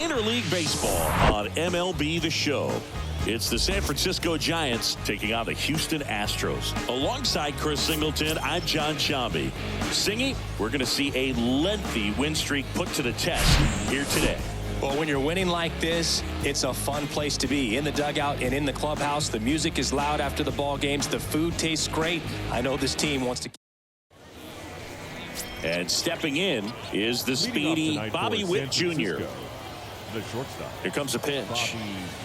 Interleague Baseball on MLB The Show. It's the San Francisco Giants taking on the Houston Astros. Alongside Chris Singleton, I'm John Shambi. Singy, we're going to see a lengthy win streak put to the test here today. Well, when you're winning like this, it's a fun place to be. In the dugout and in the clubhouse, the music is loud after the ball games. The food tastes great. I know this team wants to. And stepping in is the speedy Bobby Witt Jr. The shortstop. Here comes a pitch. Bobby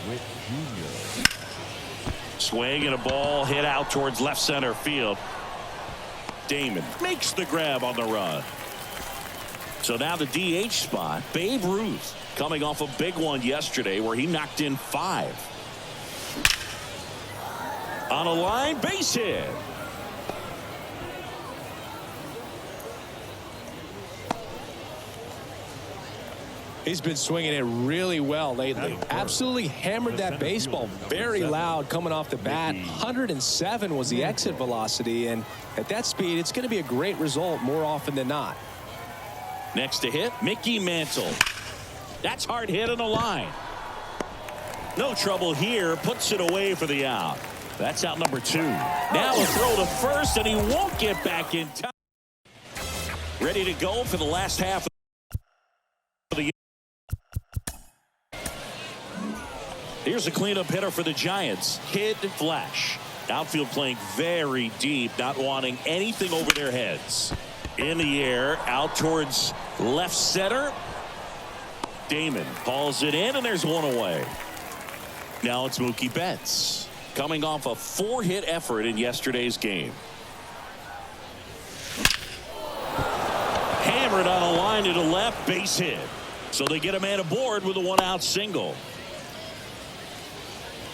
Witt Jr. Swing and a ball hit out towards left center field. Damon makes the grab on the run. So now the DH spot, Babe Ruth, coming off a big one yesterday where he knocked in 5. On a line, base hit. He's been swinging it really well lately. Absolutely hammered that baseball. Very loud coming off the bat. 107 was the exit velocity, and at that speed, it's going to be a great result more often than not. Next to hit, Mickey Mantle. That's hard hit on the line. No trouble here. Puts it away for the out. That's out number 2. Now a throw to first, and he won't get back in time. Ready to go for the last half of the year. Here's a cleanup hitter for the Giants, Kid Flash. Outfield playing very deep, not wanting anything over their heads. In the air, out towards left center. Damon hauls it in, and there's one away. Now it's Mookie Betts, coming off a 4-hit effort in yesterday's game. Hammered on a line to the left, base hit. So they get a man aboard with a 1-out single.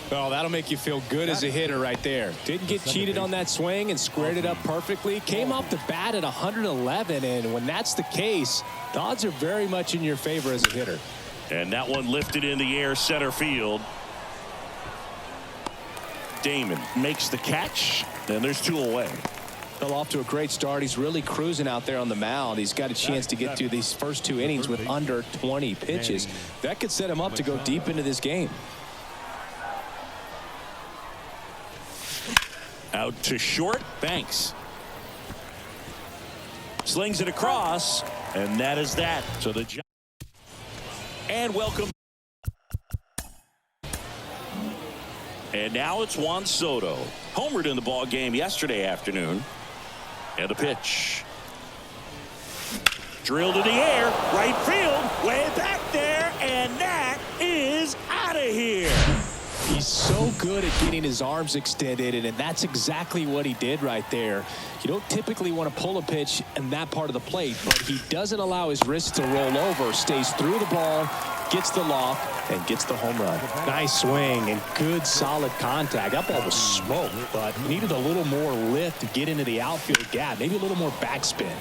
Well, that'll make you feel good as a hitter right there. Didn't get cheated on that swing and squared it up perfectly. Came off the bat at 111, and when that's the case, the odds are very much in your favor as a hitter. And that one lifted in the air, center field. Damon makes the catch, and there's 2 away. Fell off to a great start. He's really cruising out there on the mound. He's got a chance to get through these first 2 innings with under 20 pitches. That could set him up to go deep into this game. Out to short, Banks. Slings it across, and that is that. So the Giants. And welcome. And now it's Juan Soto. Homered in the ball game yesterday afternoon. And the pitch. Drilled in the air, right field, way back there, and that is out of here. He's so good at getting his arms extended, and that's exactly what he did right there. You don't typically want to pull a pitch in that part of the plate, but he doesn't allow his wrist to roll over, stays through the ball, gets the loft, and gets the home run. Nice swing and good solid contact. That ball was smoked, but needed a little more lift to get into the outfield gap, maybe a little more backspin.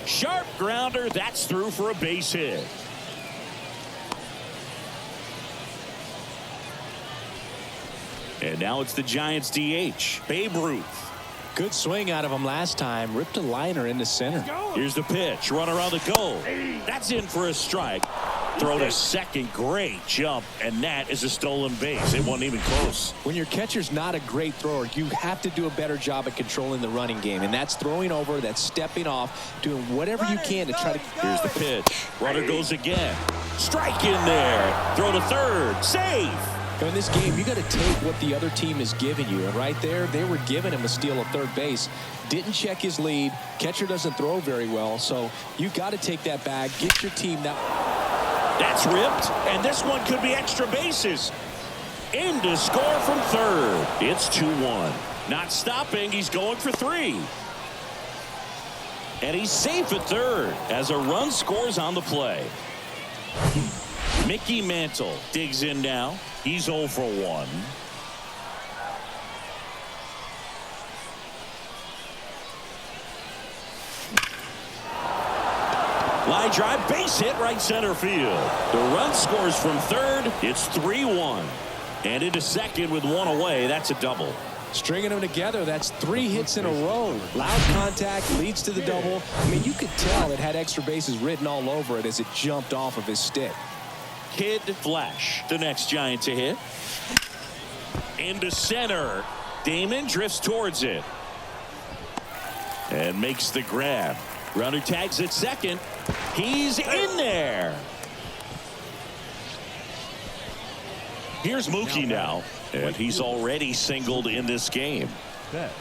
Sharp grounder, that's through for a base hit. And now it's the Giants DH, Babe Ruth. Good swing out of him last time. Ripped a liner into center. Here's the pitch. Runner on the go. That's in for a strike. Throw to second. Great jump. And that is a stolen base. It wasn't even close. When your catcher's not a great thrower, you have to do a better job at controlling the running game. And that's throwing over, that's stepping off, doing whatever you can to try to. Here's the pitch. Runner goes again. Strike in there. Throw to third. Safe. In this game, you got to take what the other team is giving you. And right there, they were giving him a steal of third base. Didn't check his lead. Catcher doesn't throw very well. So you got to take that bag. Get your team that. That's ripped. And this one could be extra bases. In to score from third. It's 2-1. Not stopping. He's going for 3. And he's safe at third as a run scores on the play. Mickey Mantle digs in now. He's 0 for 1. Line drive, base hit, right center field. The run scores from third. It's 3-1. And into second with 1 away. That's a double. Stringing them together, that's 3 hits in a row. Loud contact leads to the double. I mean, you could tell it had extra bases written all over it as it jumped off of his stick. Kid Flash, the next Giant to hit. Into center. Damon drifts towards it. And makes the grab. Runner tags at second. He's in there. Here's Mookie now. And he's already singled in this game. Bet.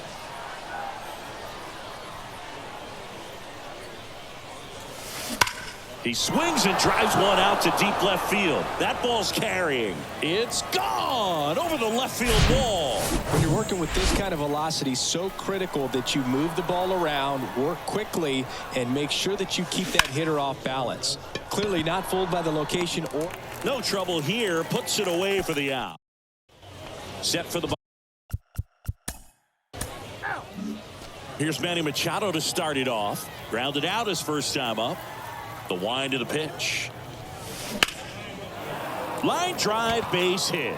He swings and drives one out to deep left field. That ball's carrying. It's gone over the left field wall. When you're working with this kind of velocity, so critical that you move the ball around, work quickly, and make sure that you keep that hitter off balance. Clearly not fooled by the location or. No trouble here. Puts it away for the out. Set for the. Here's Manny Machado to start it off. Grounded out his first time up. The wind of the pitch. Line drive, base hit.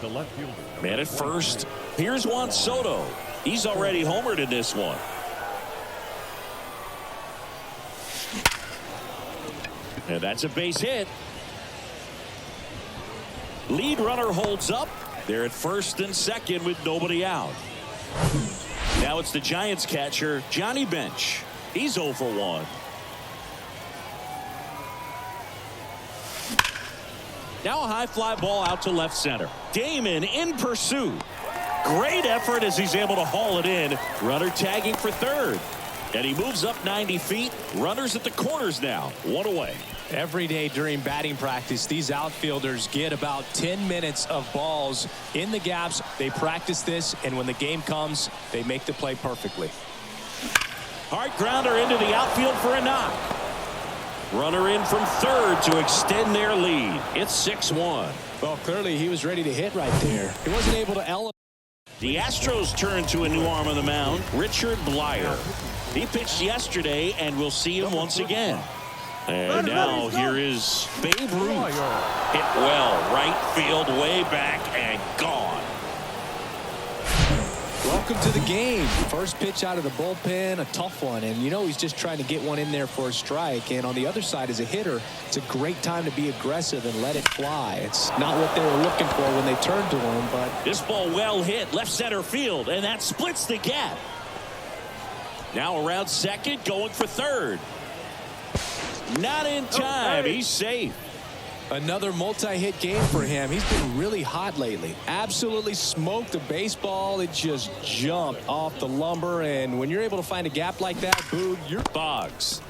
The left fielder. Man at first. Here's Juan Soto. He's already homered in this one. And that's a base hit. Lead runner holds up. They're at first and second with nobody out. Now it's the Giants catcher, Johnny Bench. He's 0 for 1. Now a high fly ball out to left center. Damon in pursuit. Great effort as he's able to haul it in. Runner tagging for third. And he moves up 90 feet. Runners at the corners now. 1 away. Every day during batting practice, these outfielders get about 10 minutes of balls in the gaps. They practice this, and when the game comes, they make the play perfectly. Hard grounder into the outfield for a knock. Runner in from third to extend their lead. It's 6-1. Well, clearly he was ready to hit right there. He wasn't able to elevate. The Astros turn to a new arm on the mound, Richard Blyer. He pitched yesterday, and we'll see him once again. And now here is Babe Ruth. Hit well, right field, way back, and gone. Welcome to the game. First pitch out of the bullpen, a tough one. And you know he's just trying to get one in there for a strike. And on the other side, as a hitter, it's a great time to be aggressive and let it fly. It's not what they were looking for when they turned to him, but this ball well hit, left center field, and that splits the gap. Now around second, going for third. Not in time. He's safe. Another multi-hit game for him. He's been really hot lately. Absolutely smoked the baseball. It just jumped off the lumber. And when you're able to find a gap like that, Boog, you're Boggs.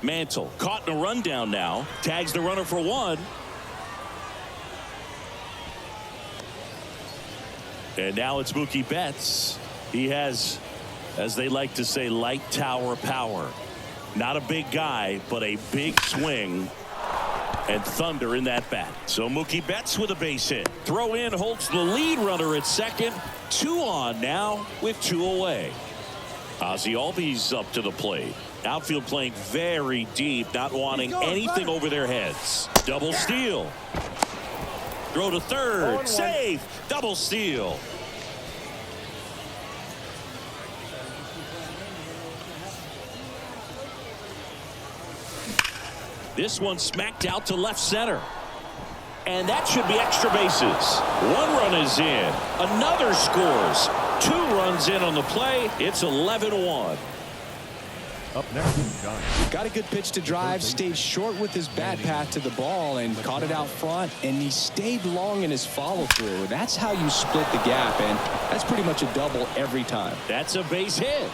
Mantle caught in a rundown now. Tags the runner for one. And now it's Mookie Betts. He has, as they like to say, light tower power. Not a big guy, but a big swing and thunder in that bat. So Mookie Betts with a base hit. Throw in holds the lead runner at second. 2 on now with 2 away. Ozzie Albies up to the plate. Outfield playing very deep, not wanting anything over their heads. Double steal. Throw to third. Safe. Double steal. This one smacked out to left center. And that should be extra bases. 1 run is in. Another scores. 2 runs in on the play. It's 11-1. Up next, Giants. got a good pitch to drive, stayed short with his bat path to the ball and caught it out front, and he stayed long in his follow through. That's how you split the gap, and that's pretty much a double every time. That's a base hit.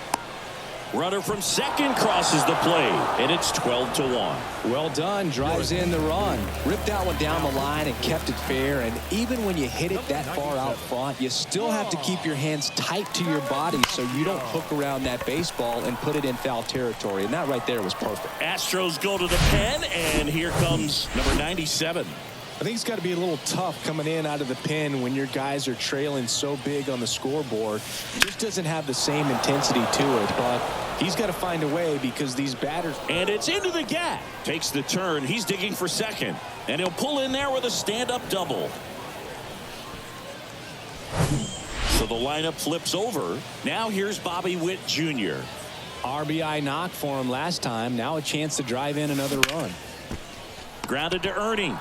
Runner from second crosses the plate, and it's 12-1. Well done. Drives in the run. Ripped that one down the line and kept it fair. And even when you hit it that far out front, you still have to keep your hands tight to your body so you don't hook around that baseball and put it in foul territory. And that right there was perfect. Astros go to the pen, and here comes number 97. I think it's got to be a little tough coming in out of the pen when your guys are trailing so big on the scoreboard. Just doesn't have the same intensity to it, but he's got to find a way because these batters. And it's into the gap. Takes the turn. He's digging for second. And he'll pull in there with a stand-up double. So the lineup flips over. Now here's Bobby Witt Jr. RBI knock for him last time. Now a chance to drive in another run. Grounded to Ernie.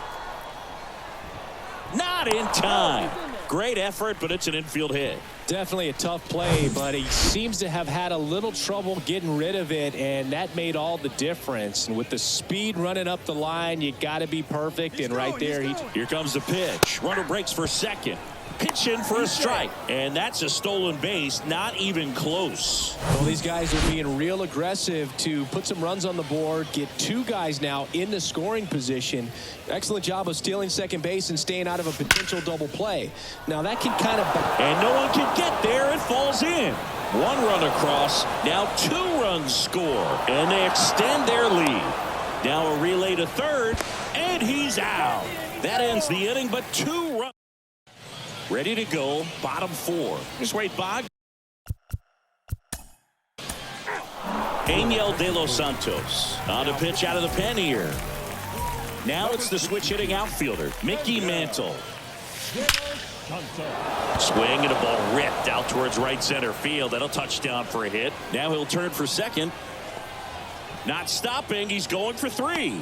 Not in time. Great effort, but it's an infield hit. Definitely a tough play, but he seems to have had a little trouble getting rid of it, and that made all the difference. And with the speed running up the line, you got to be perfect. And right there, here comes the pitch. Runner breaks for second. Pitch in for a strike, and that's a stolen base. Not even close. Well, these guys are being real aggressive to put some runs on the board, get two guys now in the scoring position. Excellent job of stealing second base and staying out of a potential double play. Now that can kind of, and no one can get there. It falls in. One run across. Now 2 runs score, and they extend their lead. Now a relay to third, and he's out. That ends the inning, but 2 runs. Ready to go, bottom 4. Just wait, Bog. Angel De Los Santos on the pitch out of the pen here. Now it's the switch hitting outfielder, Mickey Mantle. Swing and a ball ripped out towards right center field. That'll touchdown for a hit. Now he'll turn for second. Not stopping. He's going for 3.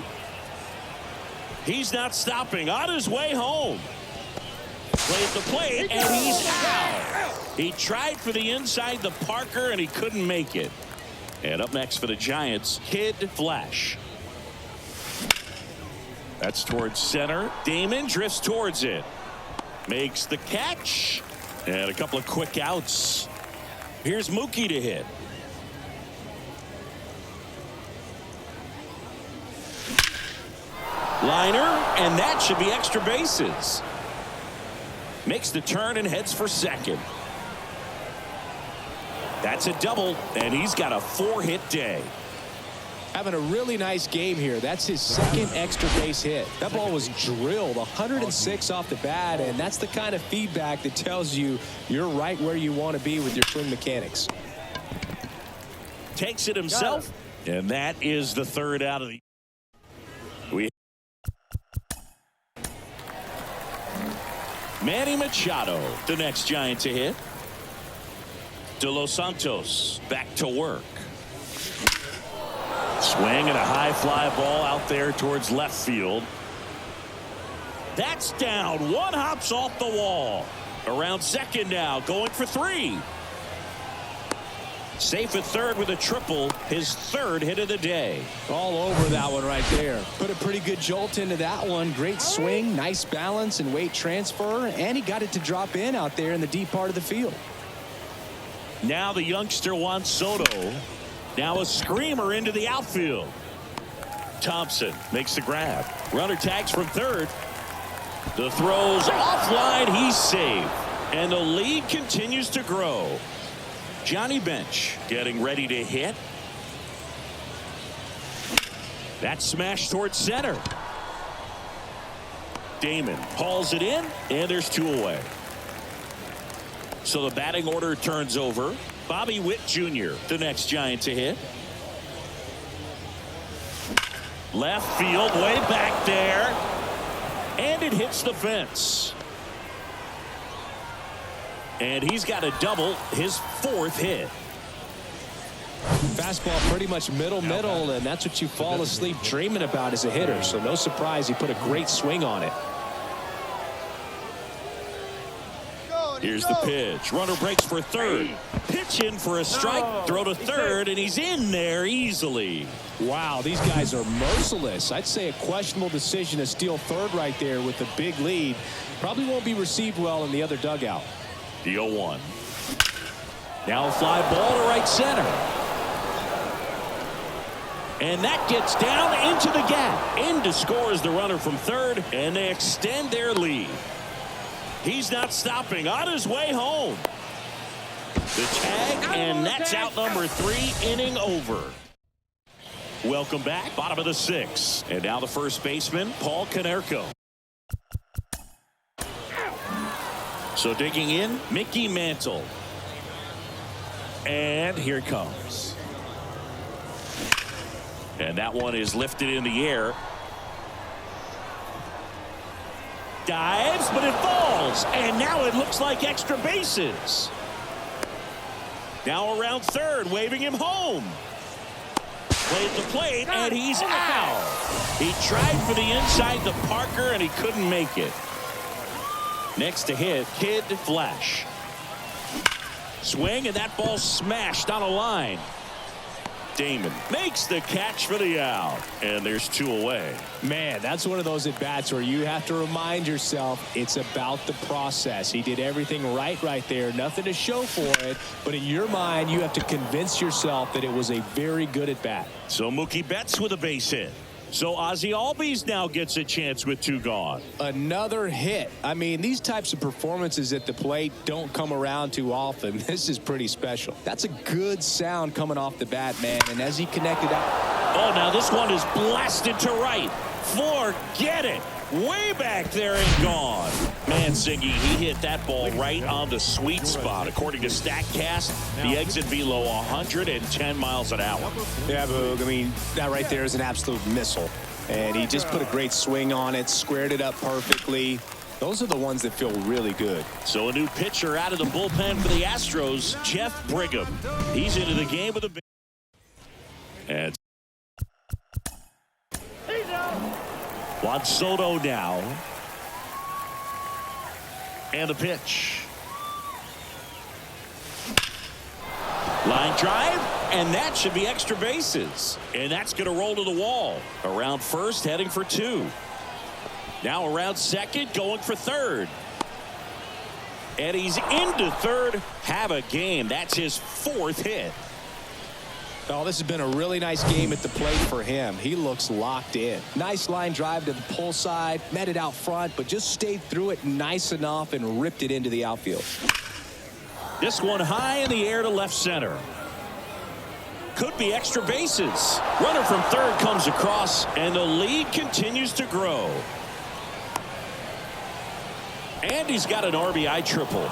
He's not stopping. On his way home. Plays the plate, and he's out. He tried for the inside the Parker, and he couldn't make it. And up next for the Giants, Kid Flash. That's towards center. Damon drifts towards it. Makes the catch. And a couple of quick outs. Here's Mookie to hit. Liner, and that should be extra bases. Makes the turn and heads for second. That's a double, and he's got a 4-hit day. Having a really nice game here. That's his second extra base hit. That ball was drilled 106 off the bat, and that's the kind of feedback that tells you you're right where you want to be with your swing mechanics. Takes it himself, and that is the 3rd out of the. Manny Machado, the next Giant to hit. De Los Santos back to work. Swing and a high fly ball out there towards left field. That's down. One hops off the wall. Around second now, going for 3. Safe at third with a triple, his 3rd hit of the day. All over that one right there. Put a pretty good jolt into that one. Great swing, nice balance and weight transfer, and he got it to drop in out there in the deep part of the field. Now the youngster Juan Soto. Now a screamer into the outfield. Thompson makes the grab. Runner tags from third. The throw's offline. He's safe. And the lead continues to grow. Johnny Bench getting ready to hit. That smash towards center. Damon hauls it in, and there's 2 away. So the batting order turns over. Bobby Witt Jr., the next Giant to hit. Left field, way back there. And it hits the fence. And he's got a double, his 4th hit. Fastball pretty much middle, and that's what you fall asleep dreaming about as a hitter. So no surprise he put a great swing on it. Here's the pitch. Runner breaks for third. Pitch in for a strike. Throw to third, and he's in there easily. Wow, these guys are merciless. I'd say a questionable decision to steal third right there with a big lead. Probably won't be received well in the other dugout. The 0-1. Now a fly ball to right center. And that gets down into the gap. In to score is the runner from third, and they extend their lead. He's not stopping. On his way home. The tag, and that's out number 3, inning over. Welcome back. Bottom of the 6th. And now the first baseman, Paul Konerko. So digging in, Mickey Mantle. And here it comes. And that one is lifted in the air. Dives, but it falls. And now it looks like extra bases. Now around third, waving him home. Played the plate, and he's out. He tried for the inside the Parker, and he couldn't make it. Next to hit, Kid Flash. Swing, and that ball smashed on a line. Damon makes the catch for the out, and there's 2 away. Man, that's one of those at-bats where you have to remind yourself it's about the process. He did everything right there. Nothing to show for it, but in your mind, you have to convince yourself that it was a very good at-bat. So Mookie Betts with a base hit. So Ozzie Albies now gets a chance with 2 gone. Another hit. I mean, these types of performances at the plate don't come around too often. This is pretty special. That's a good sound coming off the bat, man. And as he connected out. Oh, now this one is blasted to right. Forget it. Way back there and gone. Man, Siggy, he hit that ball right on the sweet spot. According to StatCast, the exit velo 110 miles an hour. Yeah, Boog, I mean, that right there is an absolute missile. And he just put a great swing on it, squared it up perfectly. Those are the ones that feel really good. So a new pitcher out of the bullpen for the Astros, Jeff Brigham. He's into the game with a big. And Juan Soto now. And the pitch. Line drive, and that should be extra bases. And that's going to roll to the wall. Around first, heading for 2. Now around second, going for third. And he's into third. Have a game. That's his 4th hit. Oh, this has been a really nice game at the plate for him. He looks locked in. Nice line drive to the pull side, met it out front, but just stayed through it nice enough and ripped it into the outfield. This one high in the air to left center. Could be extra bases. Runner from third comes across, and the lead continues to grow. And he's got an RBI triple.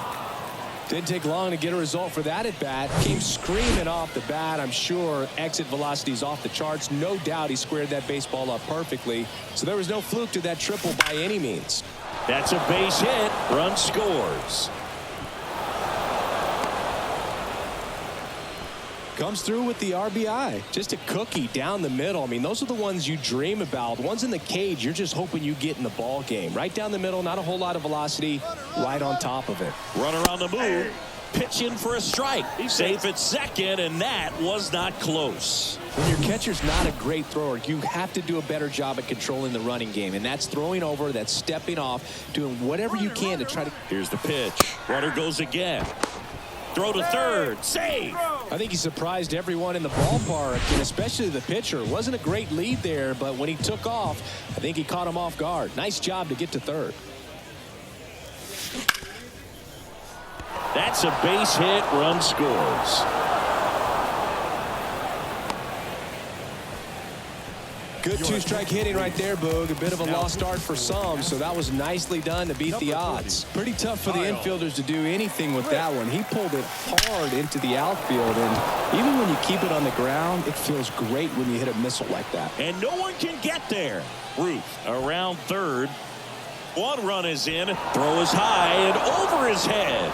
Didn't take long to get a result for that at bat. Came screaming off the bat. I'm sure exit velocity's off the charts. No doubt he squared that baseball up perfectly. So there was no fluke to that triple by any means. That's a base hit. Run scores. Comes through with the RBI. Just a cookie down the middle. I mean, those are the ones you dream about. Ones in the cage, you're just hoping you get in the ball game. Right down the middle, not a whole lot of velocity, right on top of it. Runner on the move. Pitch in for a strike. He's safe at second, and that was not close. When your catcher's not a great thrower, you have to do a better job at controlling the running game. And that's throwing over, that's stepping off, doing whatever you can to try to. Here's the pitch. Runner goes again. Throw to third. Save. I think he surprised everyone in the ballpark, and especially the pitcher. It wasn't a great lead there, but when he took off, I think he caught him off guard. Nice job to get to third. That's a base hit. Run scores. Good 2-strike hitting right there, Boog. A bit of a lost start for some, so that was nicely done to beat the odds. Pretty tough for the infielders to do anything with that one. He pulled it hard into the outfield, and even when you keep it on the ground, it feels great when you hit a missile like that. And no one can get there. Ruth around third. 1 run is in. Throw is high and over his head.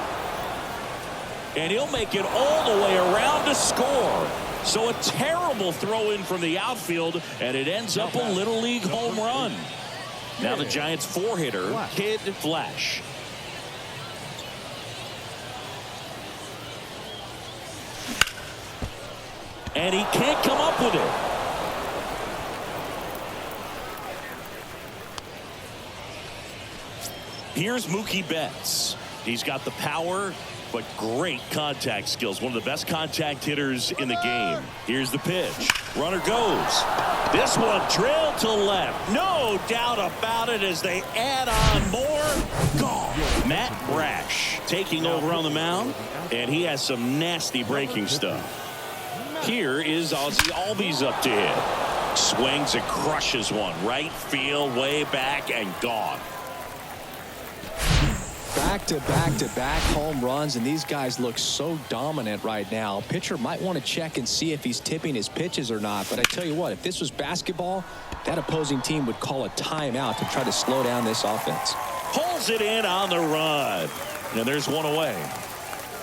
And he'll make it all the way around to score. So a terrible throw in from the outfield, and it ends up a Little League home run. Now the Giants 4-hitter, Kid Flash. And he can't come up with it. Here's Mookie Betts. He's got the power, but great contact skills. One of the best contact hitters in the game. Here's the pitch. Runner goes. This one drilled to left. No doubt about it as they add on more. Gone. Matt Brash taking over on the mound, and he has some nasty breaking stuff. Here is Ozzie Albies up to hit. Swings and crushes one. Right field, way back, and gone. Back-to-back-to-back home runs, and these guys look so dominant right now. Pitcher might want to check and see if he's tipping his pitches or not, but I tell you what, if this was basketball, that opposing team would call a timeout to try to slow down this offense. Pulls it in on the run. And there's one away.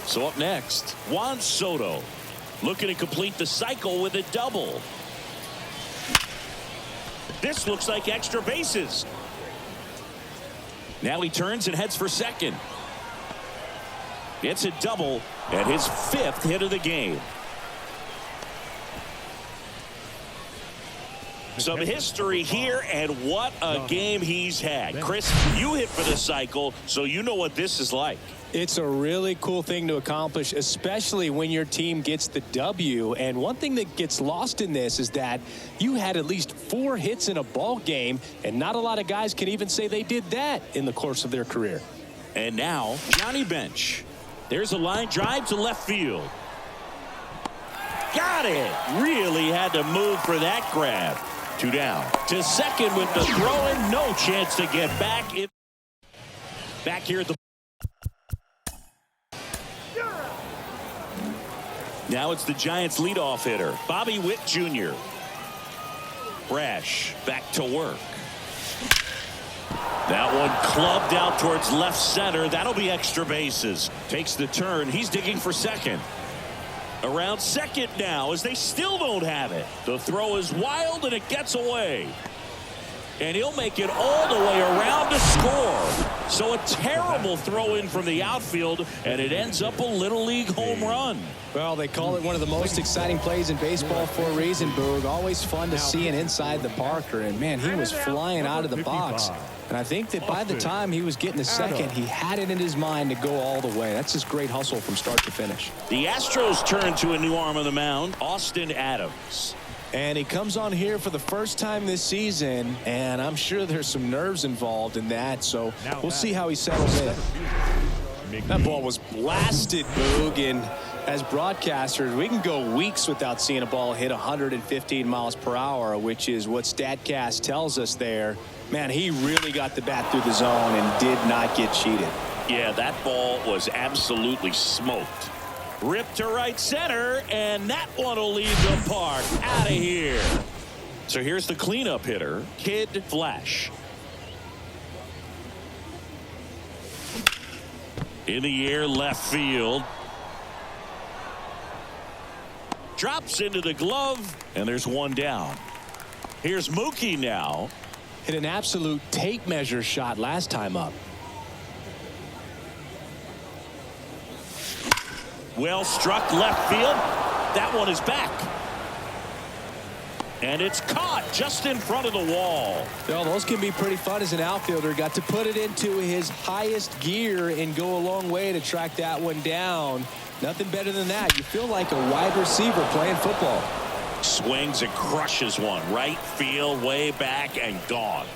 So up next, Juan Soto looking to complete the cycle with a double. This looks like extra bases. Now he turns and heads for second. It's a double and his 5th hit of the game. Some history here, and what a game he's had. Chris, you hit for the cycle, so you know what this is like. It's a really cool thing to accomplish, especially when your team gets the W. And one thing that gets lost in this is that you had at least 4 hits in a ball game, and not a lot of guys can even say they did that in the course of their career. And now, Johnny Bench. There's a line drive to left field. Got it. Really had to move for that grab. 2 down. To second with the throw, and no chance to get back. Back here at the. Now it's the Giants leadoff hitter, Bobby Witt Jr. Brash back to work. That one clubbed out towards left center. That'll be extra bases. Takes the turn. He's digging for second. Around second now as they still don't have it. The throw is wild and it gets away. And he'll make it all the way around to score. So a terrible throw in from the outfield, and it ends up a Little League home run. Well, they call it one of the most exciting plays in baseball for a reason, Boog. Always fun to see an inside the Parker. And, man, he was flying out of the box. And I think that by the time he was getting the second, he had it in his mind to go all the way. That's just great hustle from start to finish. The Astros turn to a new arm on the mound, Austin Adams. And he comes on here for the first time this season, and I'm sure there's some nerves involved in that, so we'll see how he settles in. That ball was blasted, Boog, and as broadcasters, we can go weeks without seeing a ball hit 115 miles per hour, which is what StatCast tells us there. Man, he really got the bat through the zone and did not get cheated. Yeah, that ball was absolutely smoked. Ripped to right center, and that one will leave the park. Out of here. So here's the cleanup hitter, Kid Flash. In the air, left field. Drops into the glove, and there's one down. Here's Mookie now. Hit an absolute tape measure shot last time up. Well struck left field. That one is back. And it's caught just in front of the wall. Well, those can be pretty fun as an outfielder. Got to put it into his highest gear and go a long way to track that one down. Nothing better than that. You feel like a wide receiver playing football. Swings and crushes one. Right field, way back, and gone.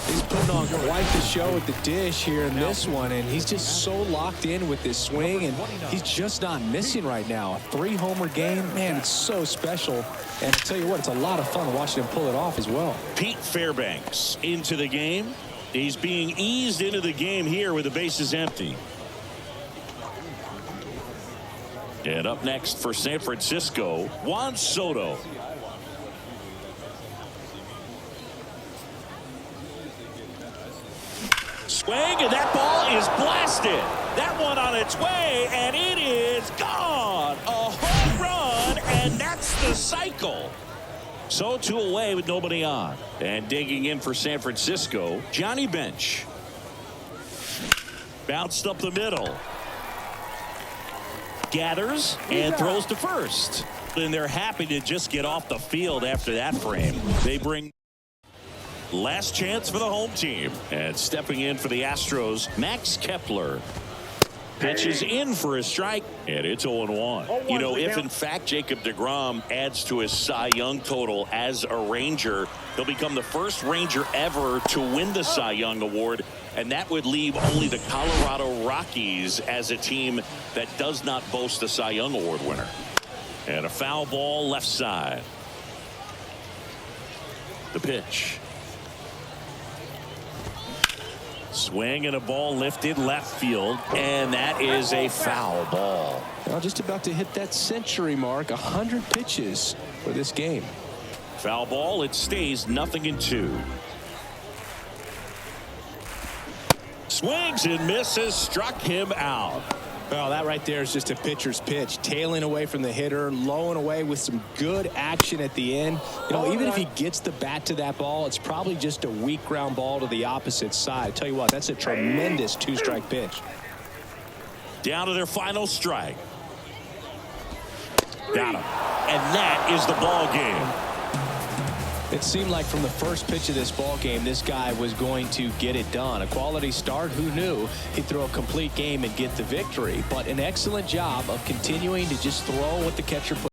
He's putting on quite the show at the dish here in this one, and he's just so locked in with this swing, and he's just not missing right now. A 3-homer game, man, it's so special. And I tell you what, it's a lot of fun watching him pull it off as well. Pete Fairbanks into the game. He's being eased into the game here with the bases empty. And up next for San Francisco, Juan Soto. Swing, and that ball is blasted. That one on its way, and it is gone. A home run, and that's the cycle. So 2 away with nobody on. And digging in for San Francisco, Johnny Bench. Bounced up the middle. Gathers and throws to first. And they're happy to just get off the field after that frame. They bring last chance for the home team. And stepping in for the Astros, Max Kepler. Pitches in for a strike, and it's 0-1. You know, if in fact Jacob deGrom adds to his Cy Young total as a Ranger, he'll become the first Ranger ever to win the Cy Young Award, and that would leave only the Colorado Rockies as a team that does not boast a Cy Young Award winner. And a foul ball left side. The pitch. Swing and a ball lifted left field, and that is a foul ball. Well, just about to hit that century mark. 100 pitches for this game. Foul ball. It stays 0-2. Swings and misses, struck him out. Well, that right there is just a pitcher's pitch. Tailing away from the hitter, low and away with some good action at the end. You know, even if he gets the bat to that ball, it's probably just a weak ground ball to the opposite side. I tell you what, that's a tremendous two-strike pitch. Down to their final strike. Got him. And that is the ball game. It seemed like from the first pitch of this ball game, this guy was going to get it done. A quality start. Who knew he'd throw a complete game and get the victory? But an excellent job of continuing to just throw what the catcher put.